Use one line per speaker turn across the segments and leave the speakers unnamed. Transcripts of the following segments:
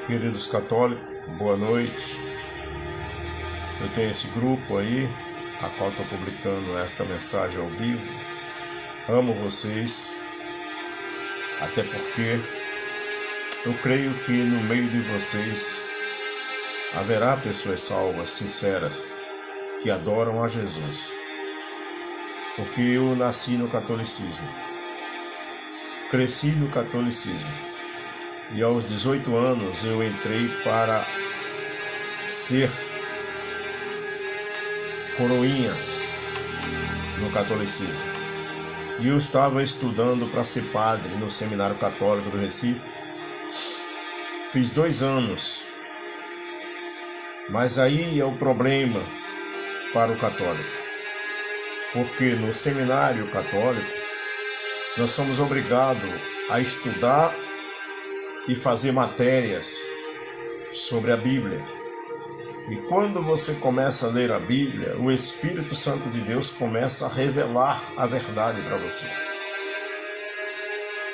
Queridos católicos, boa noite. Eu tenho esse grupo aí, a qual estou publicando esta mensagem ao vivo. Amo vocês, até porque eu creio que no meio de vocês haverá pessoas salvas, sinceras, que adoram a Jesus. Porque eu nasci no catolicismo, cresci no catolicismo. E aos 18 anos eu entrei para ser coroinha no catolicismo. E eu estava estudando para ser padre no Seminário Católico do Recife. Fiz 2 anos. Mas aí é o problema para o católico. Porque no Seminário Católico nós somos obrigados a estudar e fazer matérias sobre a Bíblia. E quando você começa a ler a Bíblia, o Espírito Santo de Deus começa a revelar a verdade para você.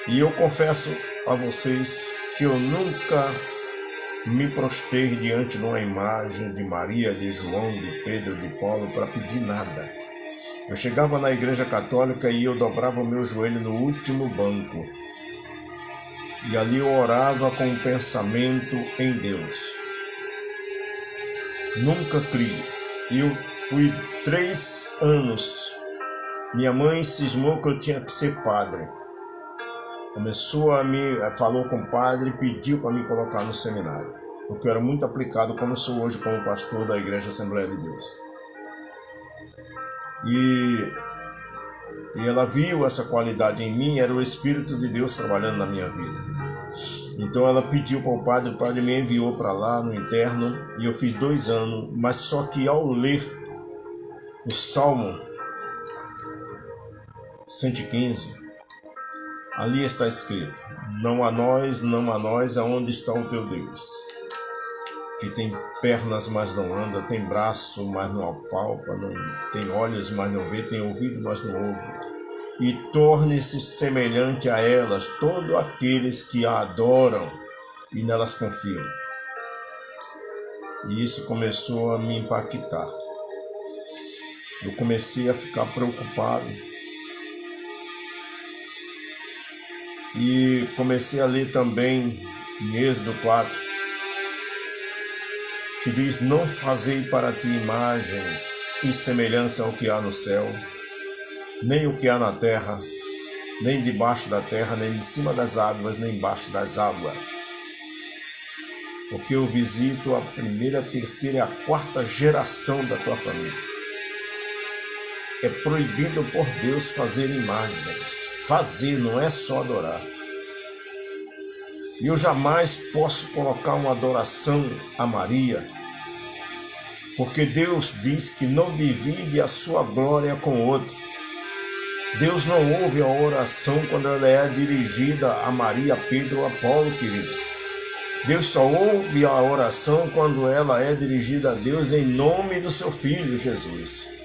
E eu confesso a vocês que eu nunca me prostrei diante de uma imagem de Maria, de João, de Pedro, de Paulo para pedir nada. Eu chegava na igreja católica e eu dobrava o meu joelho no último banco. E ali eu orava com um pensamento em Deus. Nunca criei. Eu fui 3 anos. Minha mãe cismou que eu tinha que ser padre. Falou com o padre e pediu para me colocar no seminário. Porque eu era muito aplicado como sou hoje como pastor da Igreja Assembleia de Deus. E ela viu essa qualidade em mim, era o Espírito de Deus trabalhando na minha vida. Então ela pediu para o padre me enviou para lá no interno e eu fiz 2 anos, mas só que ao ler o Salmo 115, ali está escrito: não a nós, aonde está o teu Deus? Que tem pernas, mas não anda, tem braço, mas não apalpa, não tem olhos, mas não vê, tem ouvido, mas não ouve. E torne-se semelhante a elas todos aqueles que a adoram e nelas confiam. E isso começou a me impactar. Eu comecei a ficar preocupado. E comecei a ler também em Êxodo 4, que diz: não fazei para ti imagens em semelhança ao que há no céu, nem o que há na terra, nem debaixo da terra, nem em cima das águas, nem embaixo das águas. Porque eu visito a primeira, a terceira e a 4ª geração da tua família. É proibido por Deus fazer imagens. Fazer, não é só adorar. E eu jamais posso colocar uma adoração a Maria, porque Deus diz que não divide a sua glória com outro. Deus não ouve a oração quando ela é dirigida a Maria, Pedro ou a Paulo, querido. Deus só ouve a oração quando ela é dirigida a Deus em nome do seu Filho Jesus.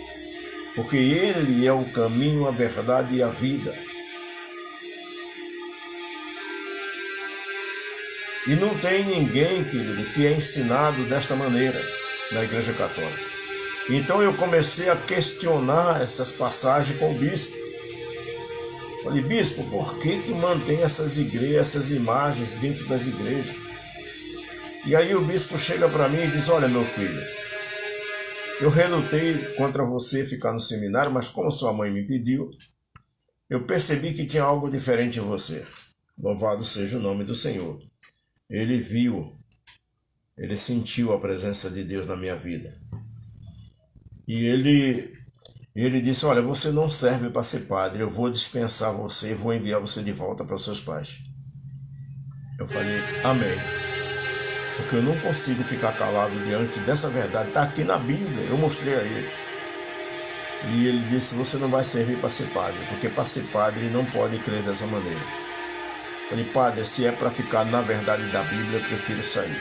Porque Ele é o caminho, a verdade e a vida. E não tem ninguém, querido, que é ensinado desta maneira na Igreja Católica. Então eu comecei a questionar essas passagens com o bispo. Falei: bispo, por que mantém essas imagens dentro das igrejas? E aí o bispo chega para mim e diz: olha, meu filho, eu relutei contra você ficar no seminário, mas como sua mãe me pediu, eu percebi que tinha algo diferente em você. Louvado seja o nome do Senhor. Ele viu, ele sentiu a presença de Deus na minha vida. E ele disse: olha, você não serve para ser padre, eu vou dispensar você e vou enviar você de volta para os seus pais. Eu falei: amém. Porque eu não consigo ficar calado diante dessa verdade. Está aqui na Bíblia, eu mostrei a ele. E ele disse: você não vai servir para ser padre, porque para ser padre não pode crer dessa maneira. Eu falei: padre, se é para ficar na verdade da Bíblia, eu prefiro sair.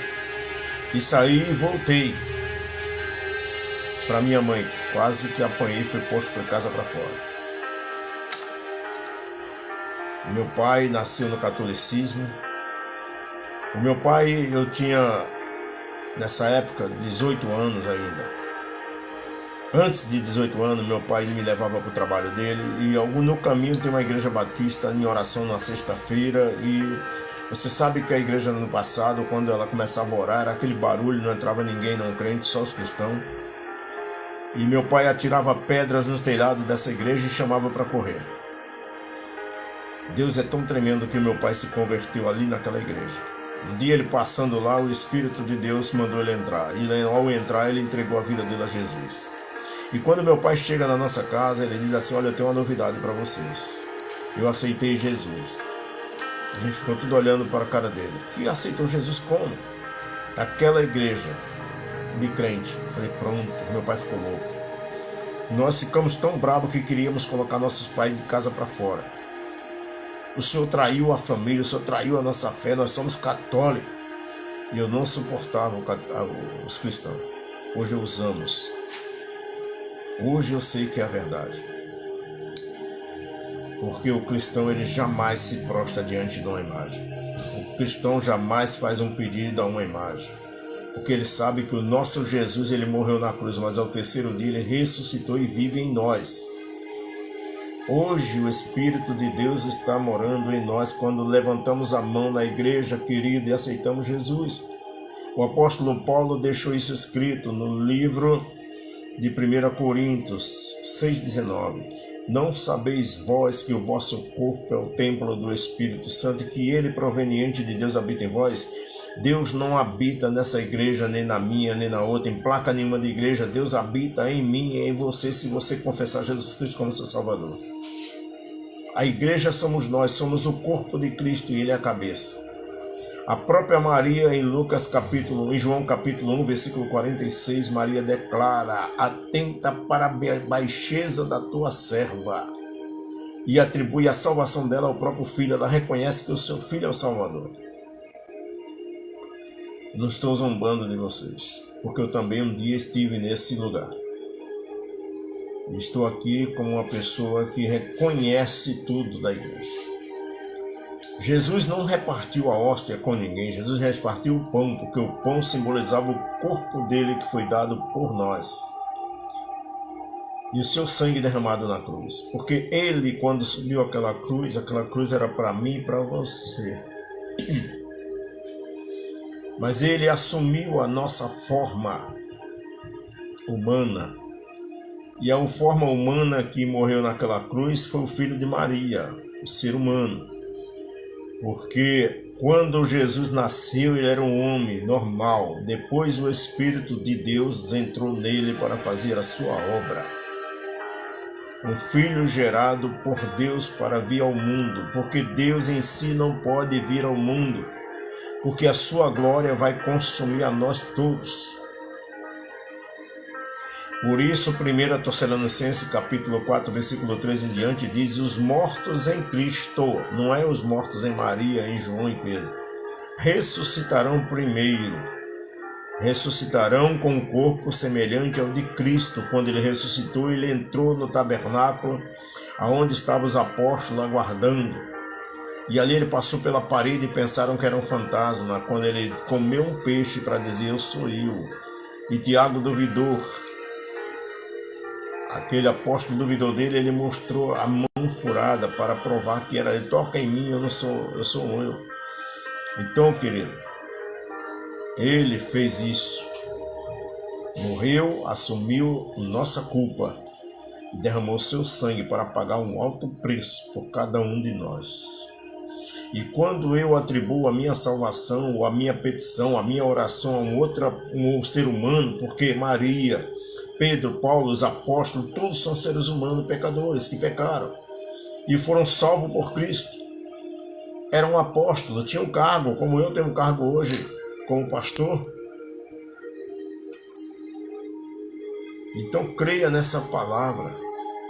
E saí e voltei para minha mãe. Quase que apanhei e fui posto para casa para fora. Meu pai nasceu no catolicismo, O meu pai, eu tinha, nessa época, 18 anos ainda. Antes de 18 anos, meu pai me levava para o trabalho dele e no caminho tem uma igreja batista em oração na sexta-feira e você sabe que a igreja no passado, quando ela começava a orar, era aquele barulho, não entrava ninguém não crente, só os cristãos. E meu pai atirava pedras no telhado dessa igreja e chamava para correr. Deus é tão tremendo que meu pai se converteu ali naquela igreja. Um dia ele passando lá, o Espírito de Deus mandou ele entrar. E ao entrar, ele entregou a vida dele a Jesus. E quando meu pai chega na nossa casa, ele diz assim: olha, eu tenho uma novidade para vocês. Eu aceitei Jesus. A gente ficou tudo olhando para a cara dele. Que aceitou Jesus como? Aquela igreja de crente. Falei, pronto, meu pai ficou louco. Nós ficamos tão bravos que queríamos colocar nossos pais de casa para fora. O Senhor traiu a família, o Senhor traiu a nossa fé, nós somos católicos. E eu não suportava os cristãos. Hoje eu os amo. Hoje eu sei que é a verdade. Porque o cristão ele jamais se prostra diante de uma imagem. O cristão jamais faz um pedido a uma imagem. Porque ele sabe que o nosso Jesus ele morreu na cruz, mas ao terceiro dia ele ressuscitou e vive em nós. Hoje o Espírito de Deus está morando em nós quando levantamos a mão na igreja, querido, e aceitamos Jesus. O apóstolo Paulo deixou isso escrito no livro de 1 Coríntios 6,19. Não sabeis vós que o vosso corpo é o templo do Espírito Santo e que ele, proveniente de Deus, habita em vós? Deus não habita nessa igreja, nem na minha, nem na outra, em placa nenhuma de igreja. Deus habita em mim e em você, se você confessar Jesus Cristo como seu Salvador. A igreja somos nós, somos o corpo de Cristo e ele é a cabeça. A própria Maria, em João capítulo 1, versículo 46, Maria declara: atenta para a baixeza da tua serva, e atribui a salvação dela ao próprio Filho. Ela reconhece que o seu Filho é o Salvador. Não estou zombando de vocês, porque eu também um dia estive nesse lugar. Estou aqui como uma pessoa que reconhece tudo da igreja. Jesus não repartiu a hóstia com ninguém, Jesus repartiu o pão, porque o pão simbolizava o corpo dele que foi dado por nós. E o seu sangue derramado na cruz. Porque ele, quando subiu aquela cruz era para mim e para você. Mas ele assumiu a nossa forma humana. E a forma humana que morreu naquela cruz foi o filho de Maria, o ser humano. Porque quando Jesus nasceu, ele era um homem normal. Depois o Espírito de Deus entrou nele para fazer a sua obra. Um filho gerado por Deus para vir ao mundo. Porque Deus em si não pode vir ao mundo. Porque a sua glória vai consumir a nós todos. Por isso, 1 Tessalonicenses capítulo 4, versículo 13 em diante, diz: os mortos em Cristo, não é os mortos em Maria, em João e Pedro, ressuscitarão primeiro. Ressuscitarão com um corpo semelhante ao de Cristo. Quando ele ressuscitou, ele entrou no tabernáculo, aonde estavam os apóstolos aguardando. E ali ele passou pela parede e pensaram que era um fantasma. Quando ele comeu um peixe para dizer: eu sou eu. E Tiago duvidou. Aquele apóstolo duvidou dele, ele mostrou a mão furada para provar que era ele. Toca em mim, eu sou eu. Então, querido, ele fez isso. Morreu, assumiu nossa culpa e derramou seu sangue para pagar um alto preço por cada um de nós. E quando eu atribuo a minha salvação, ou a minha petição, a minha oração a um ser humano, porque Maria, Pedro, Paulo, os apóstolos, todos são seres humanos pecadores que pecaram e foram salvos por Cristo. Eram apóstolos, tinham um cargo, como eu tenho um cargo hoje como pastor. Então creia nessa palavra,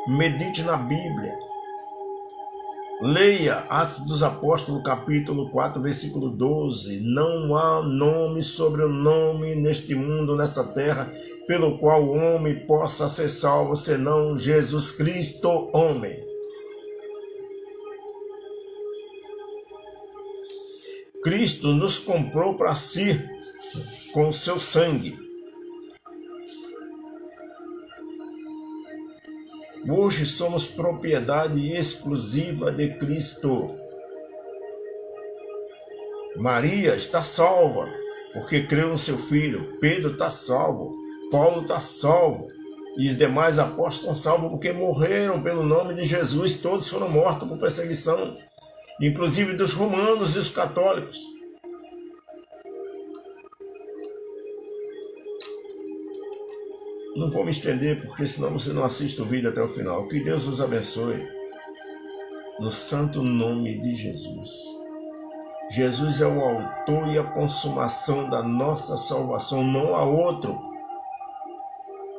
medite na Bíblia. Leia Atos dos Apóstolos, capítulo 4, versículo 12. Não há nome sobre o nome neste mundo, nessa terra, pelo qual o homem possa ser salvo, senão Jesus Cristo, homem. Cristo nos comprou para si com o seu sangue. Hoje somos propriedade exclusiva de Cristo. Maria está salva porque creu no seu filho. Pedro está salvo. Paulo está salvo. E os demais apóstolos estão salvos porque morreram pelo nome de Jesus. Todos foram mortos por perseguição, inclusive dos romanos e os católicos. Não vou me estender, porque senão você não assiste o vídeo até o final. Que Deus vos abençoe, no santo nome de Jesus. Jesus é o autor e a consumação da nossa salvação, não há outro.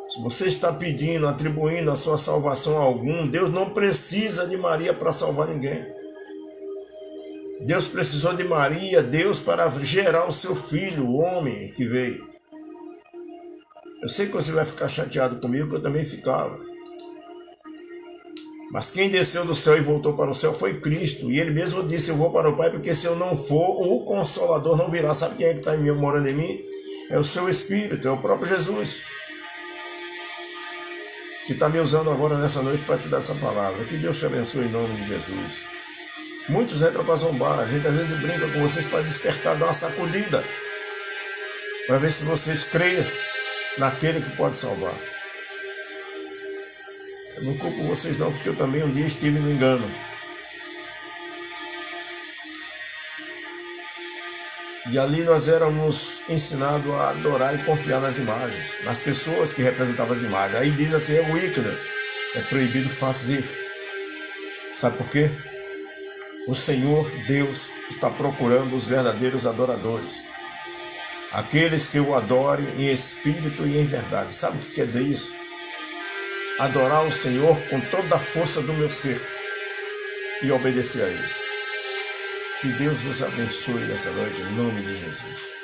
Se você está pedindo, atribuindo a sua salvação a algum, Deus não precisa de Maria para salvar ninguém. Deus precisou de Maria, Deus, para gerar o seu filho, o homem que veio. Eu sei que você vai ficar chateado comigo, que eu também ficava. Mas quem desceu do céu e voltou para o céu foi Cristo. E ele mesmo disse, eu vou para o Pai, porque se eu não for, o Consolador não virá. Sabe quem é que está morando em mim? É o seu Espírito, é o próprio Jesus, que está me usando agora nessa noite para te dar essa palavra. Que Deus te abençoe em nome de Jesus. Muitos entram para zombar. A gente às vezes brinca com vocês para despertar, dar uma sacudida, para ver se vocês creem naquele que pode salvar. Eu não culpo vocês não, porque eu também um dia estive no engano. E ali nós éramos ensinados a adorar e confiar nas imagens, nas pessoas que representavam as imagens. Aí diz assim, é wicked, é proibido fazer. Sabe por quê? O Senhor Deus está procurando os verdadeiros adoradores. Aqueles que o adorem em espírito e em verdade. Sabe o que quer dizer isso? Adorar o Senhor com toda a força do meu ser e obedecer a Ele. Que Deus vos abençoe nessa noite, em nome de Jesus.